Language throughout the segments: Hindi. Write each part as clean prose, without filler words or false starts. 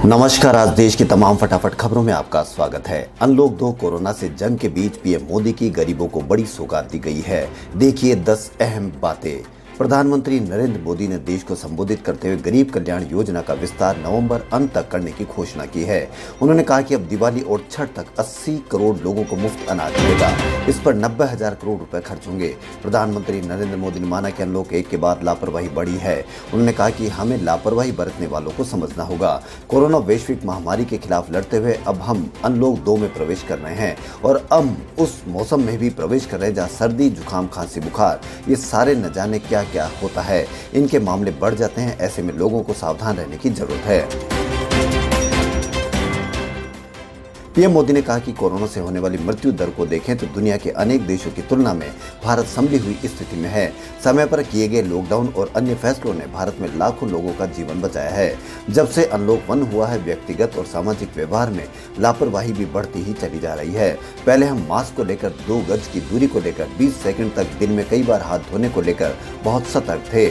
नमस्कार। आज देश की तमाम फटाफट खबरों में आपका स्वागत है। अनलॉक 2 कोरोना से जंग के बीच पीएम मोदी की गरीबों को बड़ी सौगात दी गई है। देखिए 10 अहम बातें। प्रधानमंत्री नरेंद्र मोदी ने देश को संबोधित करते हुए गरीब कल्याण योजना का विस्तार नवंबर अंत तक करने की घोषणा की है। उन्होंने कहा कि अब दिवाली और छठ तक 80 करोड़ लोगों को मुफ्त अनाज मिलेगा। इस पर 90,000 करोड़ रुपए खर्च होंगे। प्रधानमंत्री नरेंद्र मोदी ने माना कि अनलॉक 1 के बाद लापरवाही बढ़ी है। उन्होंने कहा कि हमें लापरवाही बरतने वालों को समझना होगा। कोरोना वैश्विक महामारी के खिलाफ लड़ते हुए अब हम अनलॉक 2 में प्रवेश कर रहे हैं और अब उस मौसम में भी प्रवेश कर रहे हैं जहाँ सर्दी, जुकाम, खांसी, बुखार ये सारे न जाने क्या होता है, इनके मामले बढ़ जाते हैं। ऐसे में लोगों को सावधान रहने की जरूरत है। पीएम मोदी ने कहा कि कोरोना से होने वाली मृत्यु दर को देखें तो दुनिया के अनेक देशों की तुलना में भारत संभली हुई स्थिति में है। समय पर किए गए लॉकडाउन और अन्य फैसलों ने भारत में लाखों लोगों का जीवन बचाया है। जब से अनलॉक 1 हुआ है, व्यक्तिगत और सामाजिक व्यवहार में लापरवाही भी बढ़ती ही चली जा रही है। पहले हम मास्क को लेकर, 2 गज की दूरी को लेकर, 20 सेकंड तक दिन में कई बार हाथ धोने को लेकर बहुत सतर्क थे।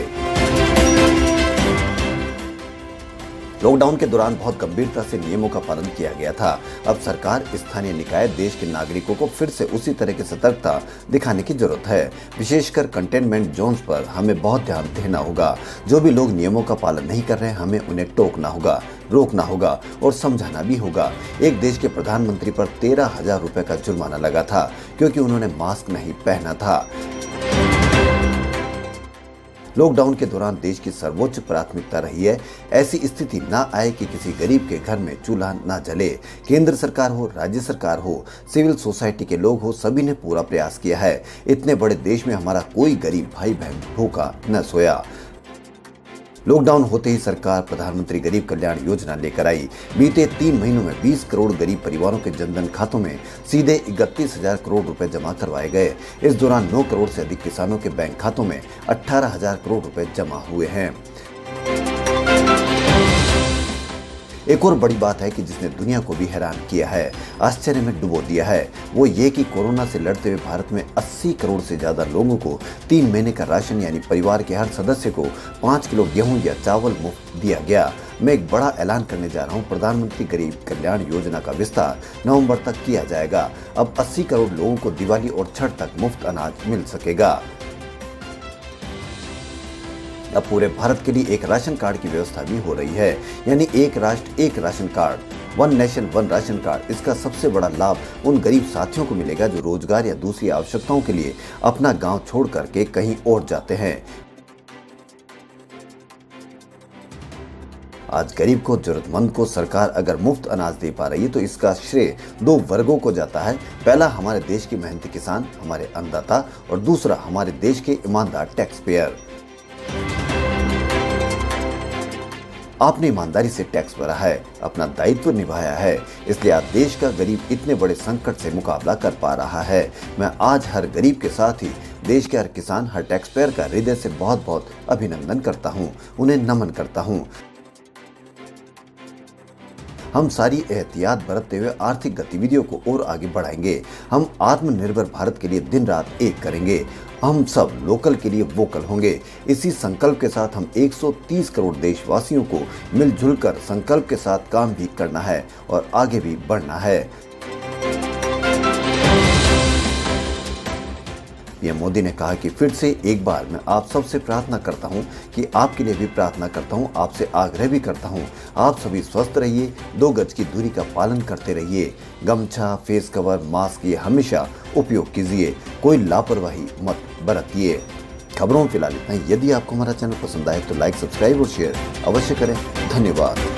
लॉकडाउन के दौरान बहुत गंभीरता से नियमों का पालन किया गया था। अब सरकार, स्थानीय निकाय, देश के नागरिकों को फिर से उसी तरह की सतर्कता दिखाने की जरूरत है। विशेषकर कंटेनमेंट जोन्स पर हमें बहुत ध्यान देना होगा। जो भी लोग नियमों का पालन नहीं कर रहे हैं, हमें उन्हें टोकना होगा, रोकना होगा और समझाना भी होगा। एक देश के प्रधानमंत्री पर 13,000 रुपए का जुर्माना लगा था क्योंकि उन्होंने मास्क नहीं पहना था। लॉकडाउन के दौरान देश की सर्वोच्च प्राथमिकता रही है ऐसी स्थिति ना आए कि किसी गरीब के घर में चूल्हा ना जले। केंद्र सरकार हो, राज्य सरकार हो, सिविल सोसाइटी के लोग हो, सभी ने पूरा प्रयास किया है। इतने बड़े देश में हमारा कोई गरीब भाई बहन भूखा न सोया। लॉकडाउन होते ही सरकार प्रधानमंत्री गरीब कल्याण योजना लेकर आई। बीते 3 महीनों में 20 करोड़ गरीब परिवारों के जनधन खातों में सीधे 31,000 करोड़ रुपए जमा करवाए गए। इस दौरान 9 करोड़ से अधिक किसानों के बैंक खातों में 18,000 करोड़ रुपए जमा हुए हैं। एक और बड़ी बात है कि जिसने दुनिया को भी हैरान किया है, आश्चर्य में डुबो दिया है, वो ये कि कोरोना से लड़ते हुए भारत में 80 करोड़ से ज्यादा लोगों को 3 महीने का राशन यानी परिवार के हर सदस्य को 5 किलो गेहूं या चावल मुफ्त दिया गया। मैं एक बड़ा ऐलान करने जा रहा हूं, प्रधानमंत्री गरीब कल्याण योजना का विस्तार नवंबर तक किया जाएगा। अब 80 करोड़ लोगों को दिवाली और छठ तक मुफ्त अनाज मिल सकेगा। अब पूरे भारत के लिए एक राशन कार्ड की व्यवस्था भी हो रही है, यानी एक राष्ट्र एक ration card, 1 nation 1 ration card. इसका सबसे बड़ा लाभ उन गरीब साथियों को मिलेगा जो रोजगार या दूसरी आवश्यकताओं के लिए अपना गांव छोड़ करके कहीं और जाते हैं। आज गरीब को, जरूरतमंद को सरकार अगर मुफ्त अनाज दे पा रही है तो इसका श्रेय 2 वर्गों को जाता है। पहला हमारे देश के मेहनती किसान, हमारे अन्नदाता, और दूसरा हमारे देश के ईमानदार टैक्स पेयर। आपने ईमानदारी से टैक्स भरा है, अपना दायित्व निभाया है, इसलिए आज देश का गरीब इतने बड़े संकट से मुकाबला कर पा रहा है। मैं आज हर गरीब के साथ ही देश के हर किसान, हर टैक्स पेयर का हृदय से बहुत बहुत अभिनंदन करता हूँ, उन्हें नमन करता हूँ। हम सारी एहतियात बरतते हुए आर्थिक गतिविधियों को और आगे बढ़ाएंगे। हम आत्मनिर्भर भारत के लिए दिन रात एक करेंगे। हम सब लोकल के लिए वोकल होंगे। इसी संकल्प के साथ हम 130 करोड़ देशवासियों को मिलजुल कर संकल्प के साथ काम भी करना है और आगे भी बढ़ना है। पीएम मोदी ने कहा कि फिर से एक बार मैं आप सबसे प्रार्थना करता हूं कि आपके लिए भी प्रार्थना करता हूं, आपसे आग्रह भी करता हूं, आप सभी स्वस्थ रहिए, 2 गज की दूरी का पालन करते रहिए, गमछा, फेस कवर, मास्क ये हमेशा उपयोग कीजिए, कोई लापरवाही मत बरतिए। खबरों में फिलहाल इतना ही। यदि आपको हमारा चैनल पसंद आए तो लाइक, सब्सक्राइब और शेयर अवश्य करें। धन्यवाद।